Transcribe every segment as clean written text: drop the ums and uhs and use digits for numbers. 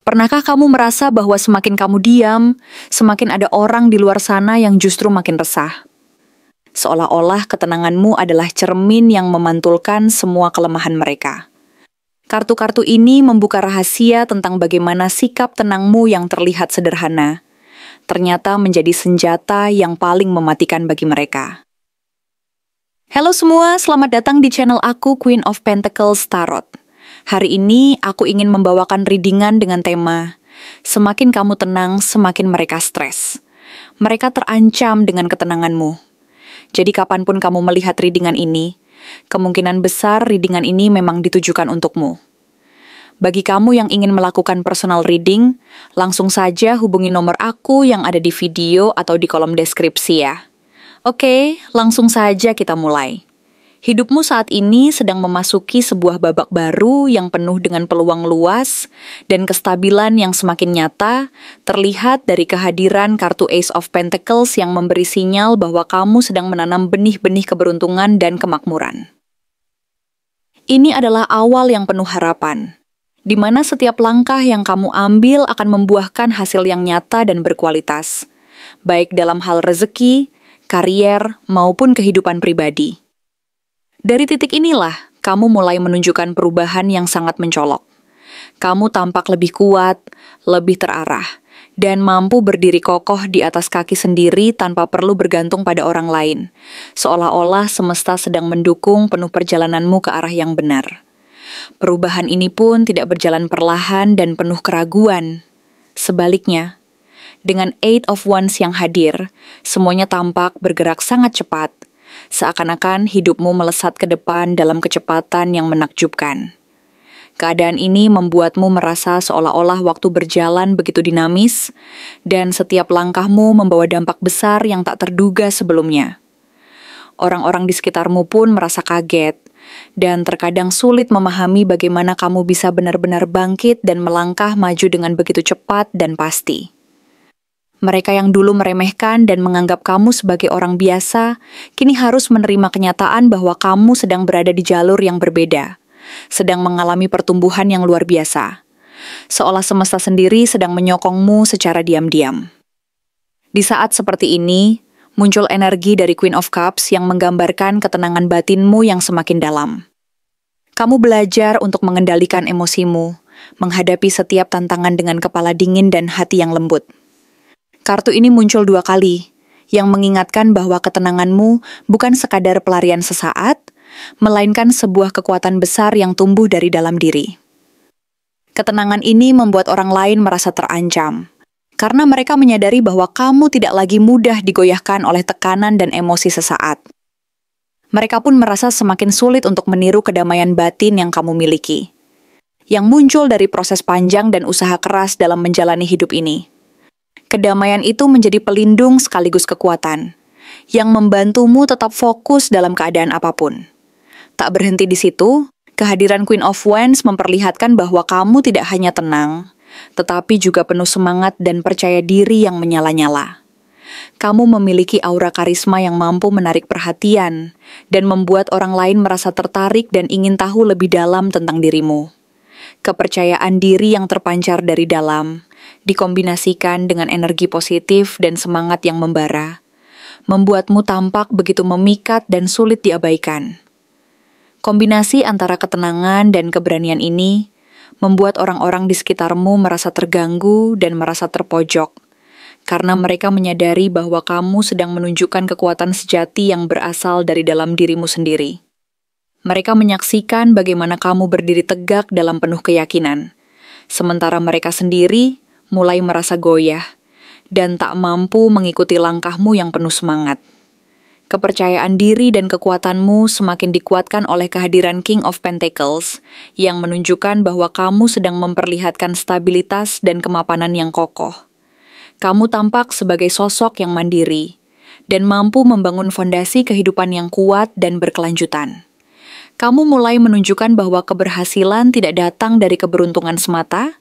Pernahkah kamu merasa bahwa semakin kamu diam, semakin ada orang di luar sana yang justru makin resah? Seolah-olah ketenanganmu adalah cermin yang memantulkan semua kelemahan mereka. Kartu-kartu ini membuka rahasia tentang bagaimana sikap tenangmu yang terlihat sederhana, ternyata menjadi senjata yang paling mematikan bagi mereka. Halo semua, selamat datang di channel aku, Queen of Pentacles Tarot. Hari ini aku ingin membawakan readingan dengan tema semakin kamu tenang, semakin mereka stres. Mereka terancam dengan ketenanganmu. Jadi kapanpun kamu melihat readingan ini, kemungkinan besar readingan ini memang ditujukan untukmu. Bagi kamu yang ingin melakukan personal reading, langsung saja hubungi nomor aku yang ada di video atau di kolom deskripsi ya. Oke, langsung saja kita mulai. Hidupmu saat ini sedang memasuki sebuah babak baru yang penuh dengan peluang luas dan kestabilan yang semakin nyata, terlihat dari kehadiran kartu Ace of Pentacles yang memberi sinyal bahwa kamu sedang menanam benih-benih keberuntungan dan kemakmuran. Ini adalah awal yang penuh harapan, di mana setiap langkah yang kamu ambil akan membuahkan hasil yang nyata dan berkualitas, baik dalam hal rezeki, karier, maupun kehidupan pribadi. Dari titik inilah, kamu mulai menunjukkan perubahan yang sangat mencolok. Kamu tampak lebih kuat, lebih terarah, dan mampu berdiri kokoh di atas kaki sendiri tanpa perlu bergantung pada orang lain, seolah-olah semesta sedang mendukung penuh perjalananmu ke arah yang benar. Perubahan ini pun tidak berjalan perlahan dan penuh keraguan. Sebaliknya, dengan Eight of Wands yang hadir, semuanya tampak bergerak sangat cepat, seakan-akan hidupmu melesat ke depan dalam kecepatan yang menakjubkan. Keadaan ini membuatmu merasa seolah-olah waktu berjalan begitu dinamis, dan setiap langkahmu membawa dampak besar yang tak terduga sebelumnya. Orang-orang di sekitarmu pun merasa kaget, dan terkadang sulit memahami bagaimana kamu bisa benar-benar bangkit dan melangkah maju dengan begitu cepat dan pasti. Mereka yang dulu meremehkan dan menganggap kamu sebagai orang biasa, kini harus menerima kenyataan bahwa kamu sedang berada di jalur yang berbeda, sedang mengalami pertumbuhan yang luar biasa. Seolah semesta sendiri sedang menyokongmu secara diam-diam. Di saat seperti ini, muncul energi dari Queen of Cups yang menggambarkan ketenangan batinmu yang semakin dalam. Kamu belajar untuk mengendalikan emosimu, menghadapi setiap tantangan dengan kepala dingin dan hati yang lembut. Kartu ini muncul 2 kali, yang mengingatkan bahwa ketenanganmu bukan sekadar pelarian sesaat, melainkan sebuah kekuatan besar yang tumbuh dari dalam diri. Ketenangan ini membuat orang lain merasa terancam, karena mereka menyadari bahwa kamu tidak lagi mudah digoyahkan oleh tekanan dan emosi sesaat. Mereka pun merasa semakin sulit untuk meniru kedamaian batin yang kamu miliki, yang muncul dari proses panjang dan usaha keras dalam menjalani hidup ini. Kedamaian itu menjadi pelindung sekaligus kekuatan, yang membantumu tetap fokus dalam keadaan apapun. Tak berhenti di situ, kehadiran Queen of Wands memperlihatkan bahwa kamu tidak hanya tenang, tetapi juga penuh semangat dan percaya diri yang menyala-nyala. Kamu memiliki aura karisma yang mampu menarik perhatian, dan membuat orang lain merasa tertarik dan ingin tahu lebih dalam tentang dirimu. Kepercayaan diri yang terpancar dari dalam, dikombinasikan dengan energi positif dan semangat yang membara, membuatmu tampak begitu memikat dan sulit diabaikan. Kombinasi antara ketenangan dan keberanian ini membuat orang-orang di sekitarmu merasa terganggu dan merasa terpojok, karena mereka menyadari bahwa kamu sedang menunjukkan kekuatan sejati yang berasal dari dalam dirimu sendiri. Mereka menyaksikan bagaimana kamu berdiri tegak dalam penuh keyakinan, sementara mereka sendiri mulai merasa goyah dan tak mampu mengikuti langkahmu yang penuh semangat. Kepercayaan diri dan kekuatanmu semakin dikuatkan oleh kehadiran King of Pentacles yang menunjukkan bahwa kamu sedang memperlihatkan stabilitas dan kemapanan yang kokoh. Kamu tampak sebagai sosok yang mandiri dan mampu membangun fondasi kehidupan yang kuat dan berkelanjutan. Kamu mulai menunjukkan bahwa keberhasilan tidak datang dari keberuntungan semata,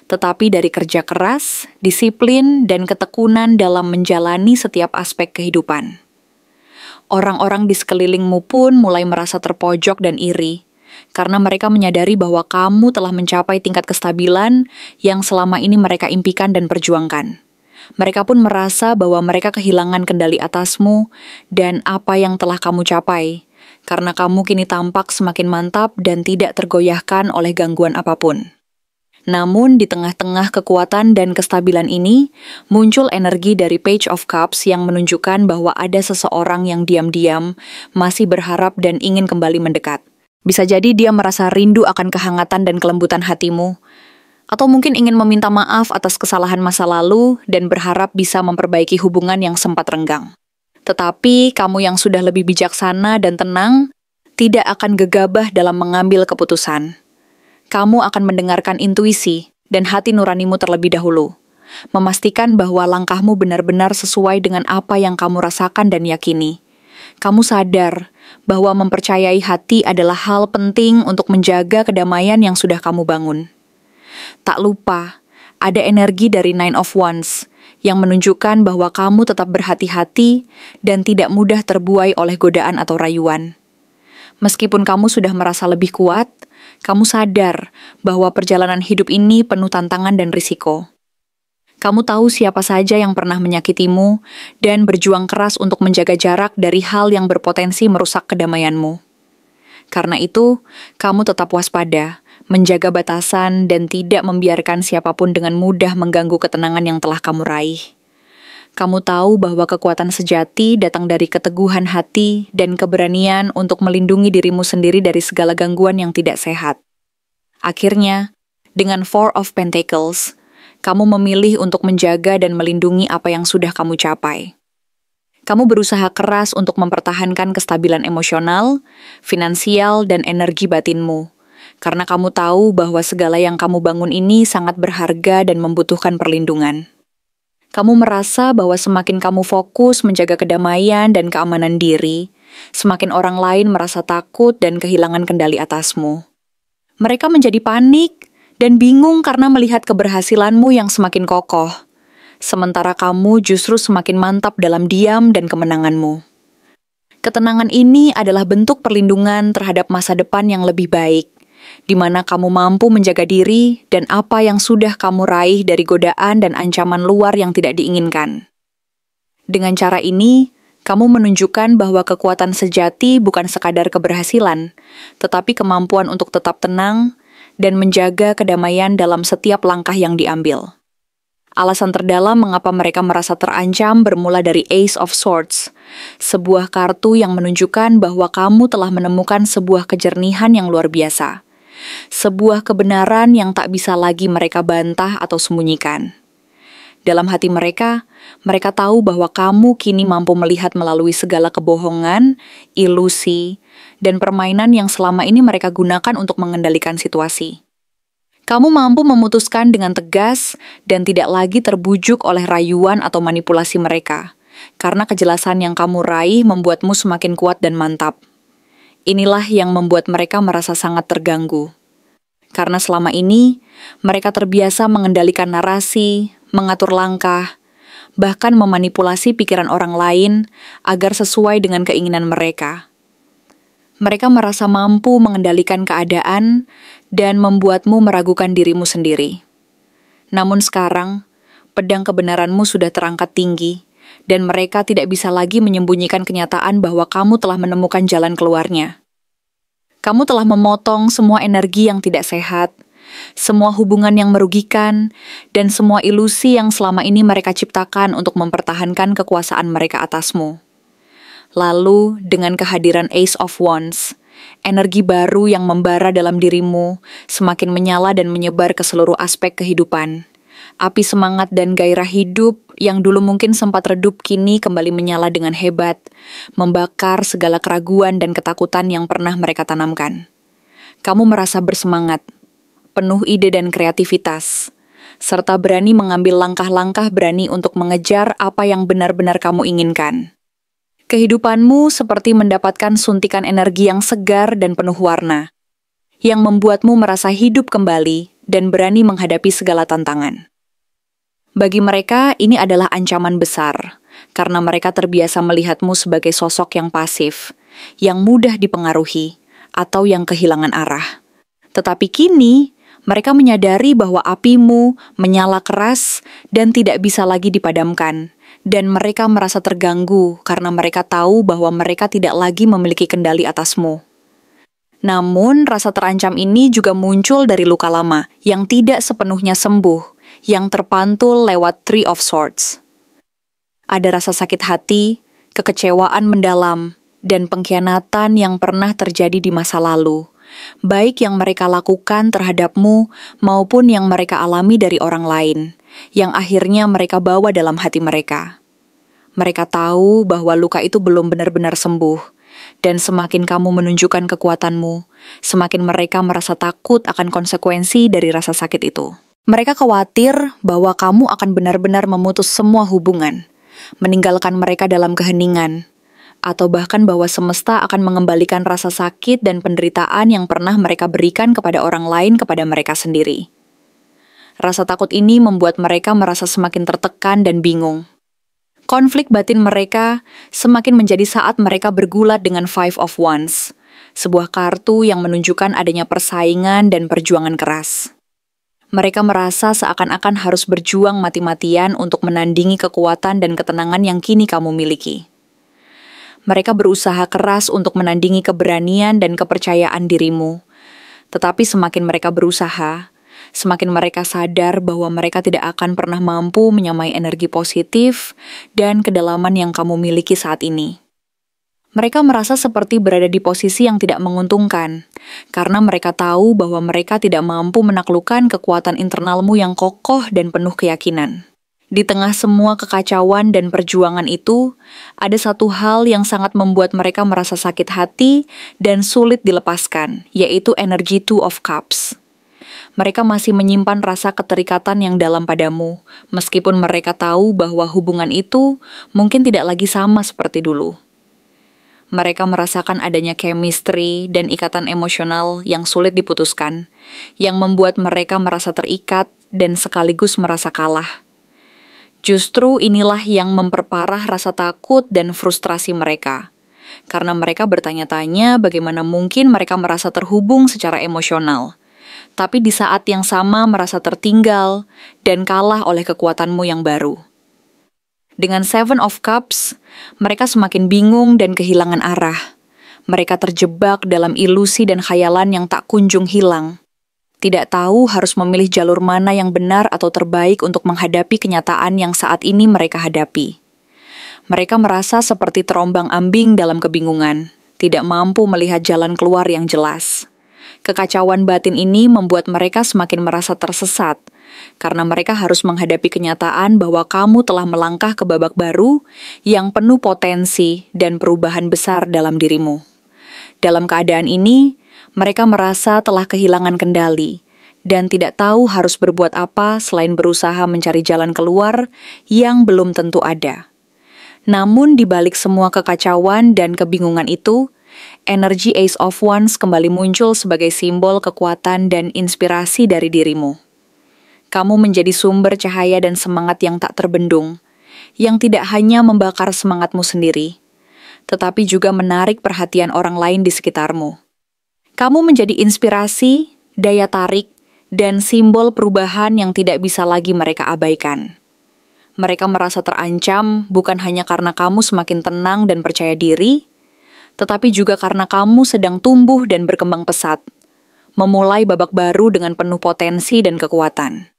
tetapi dari kerja keras, disiplin, dan ketekunan dalam menjalani setiap aspek kehidupan. Orang-orang di sekelilingmu pun mulai merasa terpojok dan iri, karena mereka menyadari bahwa kamu telah mencapai tingkat kestabilan yang selama ini mereka impikan dan perjuangkan. Mereka pun merasa bahwa mereka kehilangan kendali atasmu dan apa yang telah kamu capai, karena kamu kini tampak semakin mantap dan tidak tergoyahkan oleh gangguan apapun. Namun, di tengah-tengah kekuatan dan kestabilan ini, muncul energi dari Page of Cups yang menunjukkan bahwa ada seseorang yang diam-diam masih berharap dan ingin kembali mendekat. Bisa jadi dia merasa rindu akan kehangatan dan kelembutan hatimu, atau mungkin ingin meminta maaf atas kesalahan masa lalu dan berharap bisa memperbaiki hubungan yang sempat renggang. Tetapi kamu yang sudah lebih bijaksana dan tenang, tidak akan gegabah dalam mengambil keputusan. Kamu akan mendengarkan intuisi dan hati nuranimu terlebih dahulu, memastikan bahwa langkahmu benar-benar sesuai dengan apa yang kamu rasakan dan yakini. Kamu sadar bahwa mempercayai hati adalah hal penting untuk menjaga kedamaian yang sudah kamu bangun. Tak lupa, ada energi dari Nine of Wands yang menunjukkan bahwa kamu tetap berhati-hati dan tidak mudah terbuai oleh godaan atau rayuan. Meskipun kamu sudah merasa lebih kuat, kamu sadar bahwa perjalanan hidup ini penuh tantangan dan risiko. Kamu tahu siapa saja yang pernah menyakitimu dan berjuang keras untuk menjaga jarak dari hal yang berpotensi merusak kedamaianmu. Karena itu, kamu tetap waspada, menjaga batasan, dan tidak membiarkan siapapun dengan mudah mengganggu ketenangan yang telah kamu raih. Kamu tahu bahwa kekuatan sejati datang dari keteguhan hati dan keberanian untuk melindungi dirimu sendiri dari segala gangguan yang tidak sehat. Akhirnya, dengan Four of Pentacles, kamu memilih untuk menjaga dan melindungi apa yang sudah kamu capai. Kamu berusaha keras untuk mempertahankan kestabilan emosional, finansial, dan energi batinmu. Karena kamu tahu bahwa segala yang kamu bangun ini sangat berharga dan membutuhkan perlindungan. Kamu merasa bahwa semakin kamu fokus menjaga kedamaian dan keamanan diri, semakin orang lain merasa takut dan kehilangan kendali atasmu. Mereka menjadi panik dan bingung karena melihat keberhasilanmu yang semakin kokoh, sementara kamu justru semakin mantap dalam diam dan kemenanganmu. Ketenangan ini adalah bentuk perlindungan terhadap masa depan yang lebih baik, di mana kamu mampu menjaga diri dan apa yang sudah kamu raih dari godaan dan ancaman luar yang tidak diinginkan. Dengan cara ini, kamu menunjukkan bahwa kekuatan sejati bukan sekadar keberhasilan, tetapi kemampuan untuk tetap tenang dan menjaga kedamaian dalam setiap langkah yang diambil. Alasan terdalam mengapa mereka merasa terancam bermula dari Ace of Swords, sebuah kartu yang menunjukkan bahwa kamu telah menemukan sebuah kejernihan yang luar biasa. Sebuah kebenaran yang tak bisa lagi mereka bantah atau sembunyikan. Dalam hati mereka tahu bahwa kamu kini mampu melihat melalui segala kebohongan, ilusi, dan permainan yang selama ini mereka gunakan untuk mengendalikan situasi. Kamu mampu memutuskan dengan tegas dan tidak lagi terbujuk oleh rayuan atau manipulasi mereka, karena kejelasan yang kamu raih membuatmu semakin kuat dan mantap. Inilah yang membuat mereka merasa sangat terganggu. Karena selama ini, mereka terbiasa mengendalikan narasi, mengatur langkah, bahkan memanipulasi pikiran orang lain agar sesuai dengan keinginan mereka. Mereka merasa mampu mengendalikan keadaan dan membuatmu meragukan dirimu sendiri. Namun sekarang, pedang kebenaranmu sudah terangkat tinggi, dan mereka tidak bisa lagi menyembunyikan kenyataan bahwa kamu telah menemukan jalan keluarnya. Kamu telah memotong semua energi yang tidak sehat, semua hubungan yang merugikan, dan semua ilusi yang selama ini mereka ciptakan untuk mempertahankan kekuasaan mereka atasmu. Lalu, dengan kehadiran Ace of Wands, energi baru yang membara dalam dirimu semakin menyala dan menyebar ke seluruh aspek kehidupan. Api semangat dan gairah hidup yang dulu mungkin sempat redup kini kembali menyala dengan hebat, membakar segala keraguan dan ketakutan yang pernah mereka tanamkan. Kamu merasa bersemangat, penuh ide dan kreativitas, serta berani mengambil langkah-langkah berani untuk mengejar apa yang benar-benar kamu inginkan. Kehidupanmu seperti mendapatkan suntikan energi yang segar dan penuh warna, yang membuatmu merasa hidup kembali dan berani menghadapi segala tantangan. Bagi mereka, ini adalah ancaman besar, karena mereka terbiasa melihatmu sebagai sosok yang pasif, yang mudah dipengaruhi, atau yang kehilangan arah. Tetapi kini, mereka menyadari bahwa apimu menyala keras dan tidak bisa lagi dipadamkan, dan mereka merasa terganggu karena mereka tahu bahwa mereka tidak lagi memiliki kendali atasmu. Namun, rasa terancam ini juga muncul dari luka lama yang tidak sepenuhnya sembuh, yang terpantul lewat Three of Swords. Ada rasa sakit hati, kekecewaan mendalam, dan pengkhianatan yang pernah terjadi di masa lalu, baik yang mereka lakukan terhadapmu maupun yang mereka alami dari orang lain, yang akhirnya mereka bawa dalam hati mereka. Mereka tahu bahwa luka itu belum benar-benar sembuh, dan semakin kamu menunjukkan kekuatanmu, semakin mereka merasa takut akan konsekuensi dari rasa sakit itu. Mereka khawatir bahwa kamu akan benar-benar memutus semua hubungan, meninggalkan mereka dalam keheningan, atau bahkan bahwa semesta akan mengembalikan rasa sakit dan penderitaan yang pernah mereka berikan kepada orang lain kepada mereka sendiri. Rasa takut ini membuat mereka merasa semakin tertekan dan bingung. Konflik batin mereka semakin menjadi saat mereka bergulat dengan Five of Wands, sebuah kartu yang menunjukkan adanya persaingan dan perjuangan keras. Mereka merasa seakan-akan harus berjuang mati-matian untuk menandingi kekuatan dan ketenangan yang kini kamu miliki. Mereka berusaha keras untuk menandingi keberanian dan kepercayaan dirimu. Tetapi semakin mereka berusaha, semakin mereka sadar bahwa mereka tidak akan pernah mampu menyamai energi positif dan kedalaman yang kamu miliki saat ini. Mereka merasa seperti berada di posisi yang tidak menguntungkan, karena mereka tahu bahwa mereka tidak mampu menaklukkan kekuatan internalmu yang kokoh dan penuh keyakinan. Di tengah semua kekacauan dan perjuangan itu, ada satu hal yang sangat membuat mereka merasa sakit hati dan sulit dilepaskan, yaitu energi Two of Cups. Mereka masih menyimpan rasa keterikatan yang dalam padamu, meskipun mereka tahu bahwa hubungan itu mungkin tidak lagi sama seperti dulu. Mereka merasakan adanya chemistry dan ikatan emosional yang sulit diputuskan, yang membuat mereka merasa terikat dan sekaligus merasa kalah. Justru inilah yang memperparah rasa takut dan frustrasi mereka, karena mereka bertanya-tanya bagaimana mungkin mereka merasa terhubung secara emosional, tapi di saat yang sama merasa tertinggal dan kalah oleh kekuatanmu yang baru. Dengan Seven of Cups, mereka semakin bingung dan kehilangan arah. Mereka terjebak dalam ilusi dan khayalan yang tak kunjung hilang. Tidak tahu harus memilih jalur mana yang benar atau terbaik untuk menghadapi kenyataan yang saat ini mereka hadapi. Mereka merasa seperti terombang-ambing dalam kebingungan, tidak mampu melihat jalan keluar yang jelas. Kekacauan batin ini membuat mereka semakin merasa tersesat, karena mereka harus menghadapi kenyataan bahwa kamu telah melangkah ke babak baru yang penuh potensi dan perubahan besar dalam dirimu. Dalam keadaan ini, mereka merasa telah kehilangan kendali dan tidak tahu harus berbuat apa selain berusaha mencari jalan keluar yang belum tentu ada. Namun di balik semua kekacauan dan kebingungan itu, energi Ace of Wands kembali muncul sebagai simbol kekuatan dan inspirasi dari dirimu. Kamu menjadi sumber cahaya dan semangat yang tak terbendung, yang tidak hanya membakar semangatmu sendiri, tetapi juga menarik perhatian orang lain di sekitarmu. Kamu menjadi inspirasi, daya tarik, dan simbol perubahan yang tidak bisa lagi mereka abaikan. Mereka merasa terancam bukan hanya karena kamu semakin tenang dan percaya diri, tetapi juga karena kamu sedang tumbuh dan berkembang pesat, memulai babak baru dengan penuh potensi dan kekuatan.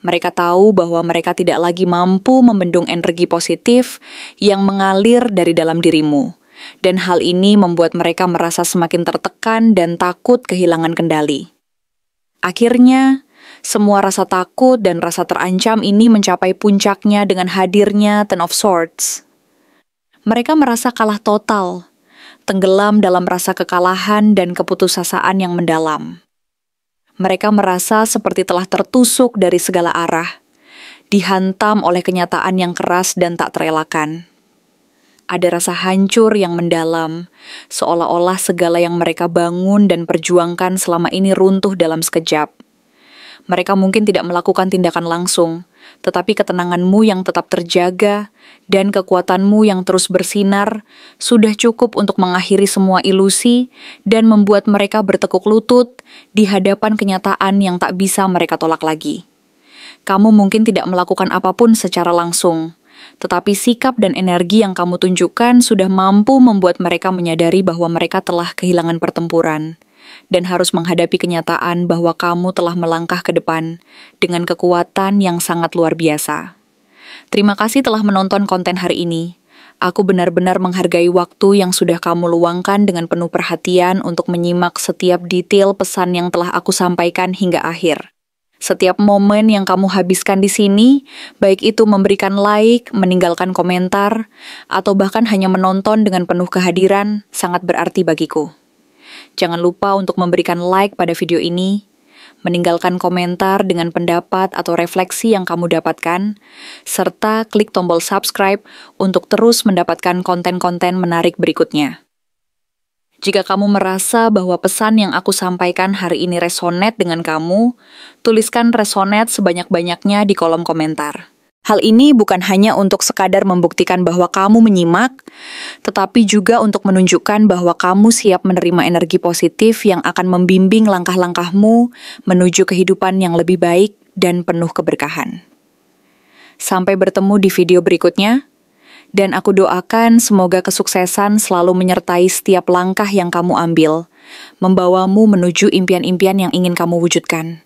Mereka tahu bahwa mereka tidak lagi mampu membendung energi positif yang mengalir dari dalam dirimu, dan hal ini membuat mereka merasa semakin tertekan dan takut kehilangan kendali. Akhirnya, semua rasa takut dan rasa terancam ini mencapai puncaknya dengan hadirnya Ten of Swords. Mereka merasa kalah total, tenggelam dalam rasa kekalahan dan keputusasaan yang mendalam. Mereka merasa seperti telah tertusuk dari segala arah, dihantam oleh kenyataan yang keras dan tak terelakkan. Ada rasa hancur yang mendalam, seolah-olah segala yang mereka bangun dan perjuangkan selama ini runtuh dalam sekejap. Mereka mungkin tidak melakukan tindakan langsung, tetapi ketenanganmu yang tetap terjaga dan kekuatanmu yang terus bersinar sudah cukup untuk mengakhiri semua ilusi dan membuat mereka bertekuk lutut di hadapan kenyataan yang tak bisa mereka tolak lagi. Kamu mungkin tidak melakukan apapun secara langsung, tetapi sikap dan energi yang kamu tunjukkan sudah mampu membuat mereka menyadari bahwa mereka telah kehilangan pertempuran dan harus menghadapi kenyataan bahwa kamu telah melangkah ke depan dengan kekuatan yang sangat luar biasa. Terima kasih telah menonton konten hari ini. Aku benar-benar menghargai waktu yang sudah kamu luangkan dengan penuh perhatian untuk menyimak setiap detail pesan yang telah aku sampaikan hingga akhir. Setiap momen yang kamu habiskan di sini, baik itu memberikan like, meninggalkan komentar, atau bahkan hanya menonton dengan penuh kehadiran, sangat berarti bagiku. Jangan lupa untuk memberikan like pada video ini, meninggalkan komentar dengan pendapat atau refleksi yang kamu dapatkan, serta klik tombol subscribe untuk terus mendapatkan konten-konten menarik berikutnya. Jika kamu merasa bahwa pesan yang aku sampaikan hari ini resonate dengan kamu, tuliskan resonate sebanyak-banyaknya di kolom komentar. Hal ini bukan hanya untuk sekadar membuktikan bahwa kamu menyimak, tetapi juga untuk menunjukkan bahwa kamu siap menerima energi positif yang akan membimbing langkah-langkahmu menuju kehidupan yang lebih baik dan penuh keberkahan. Sampai bertemu di video berikutnya, dan aku doakan semoga kesuksesan selalu menyertai setiap langkah yang kamu ambil, membawamu menuju impian-impian yang ingin kamu wujudkan.